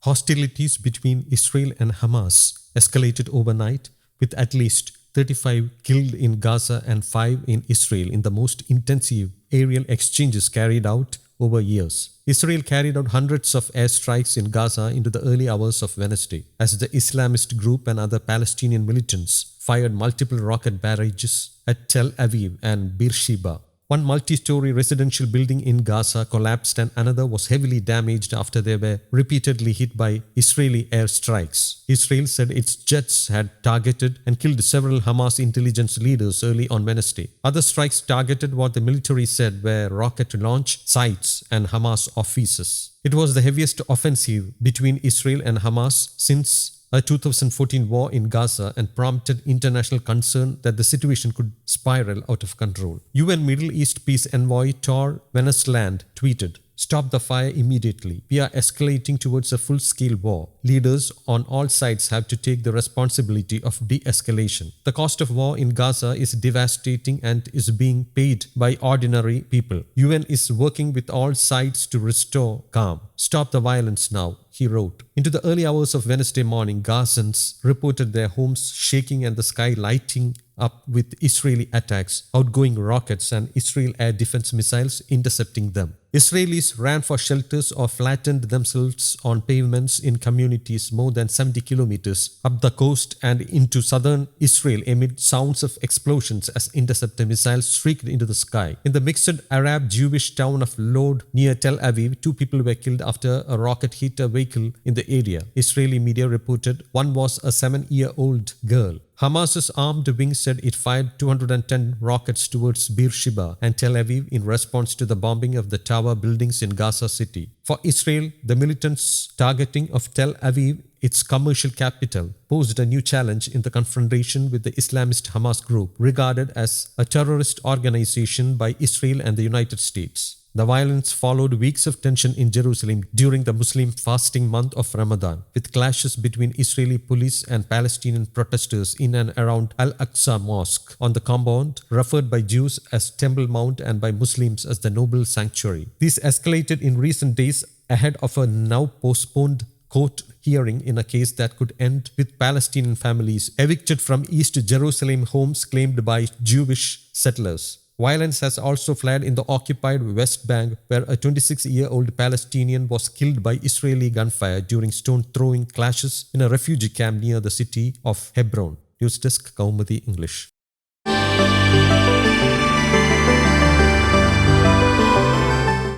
Hostilities between Israel and Hamas escalated overnight, with at least 35 killed in Gaza and 5 in Israel in the most intensive aerial exchanges carried out over years. Israel carried out hundreds of airstrikes in Gaza into the early hours of Wednesday, as the Islamist group and other Palestinian militants fired multiple rocket barrages at Tel Aviv and Beersheba. One multi-story residential building in Gaza collapsed and another was heavily damaged after they were repeatedly hit by Israeli airstrikes. Israel said its jets had targeted and killed several Hamas intelligence leaders early on Wednesday. Other strikes targeted what the military said were rocket launch sites and Hamas offices. It was the heaviest offensive between Israel and Hamas since a 2014 war in Gaza and prompted international concern that the situation could spiral out of control. UN Middle East peace envoy Tor Wennesland tweeted, "Stop the fire immediately. We are escalating towards a full-scale war. Leaders on all sides have to take the responsibility of de-escalation. The cost of war in Gaza is devastating and is being paid by ordinary people. UN is working with all sides to restore calm. Stop the violence now," he wrote. Into the early hours of Wednesday morning, Gazans reported their homes shaking and the sky lighting up with Israeli attacks, outgoing rockets and Israel air defense missiles intercepting them. Israelis ran for shelters or flattened themselves on pavements in communities more than 70 kilometers up the coast and into southern Israel amid sounds of explosions as interceptor missiles streaked into the sky. In the mixed Arab-Jewish town of Lod near Tel Aviv, 2 people were killed after a rocket hit a vehicle in the area. Israeli media reported one was a 7-year-old girl. Hamas's armed wing said it fired 210 rockets towards Beersheba and Tel Aviv in response to the bombing of the tower buildings in Gaza City. For Israel, the militants' targeting of Tel Aviv, its commercial capital, posed a new challenge in the confrontation with the Islamist Hamas group, regarded as a terrorist organization by Israel and the United States. The violence followed weeks of tension in Jerusalem during the Muslim fasting month of Ramadan, with clashes between Israeli police and Palestinian protesters in and around Al-Aqsa Mosque on the compound, referred by Jews as Temple Mount and by Muslims as the Noble Sanctuary. This escalated in recent days ahead of a now postponed court hearing in a case that could end with Palestinian families evicted from East Jerusalem homes claimed by Jewish settlers. Violence has also flared in the occupied West Bank, where a 26-year-old Palestinian was killed by Israeli gunfire during stone-throwing clashes in a refugee camp near the city of Hebron. News Desk, Kaumudy English.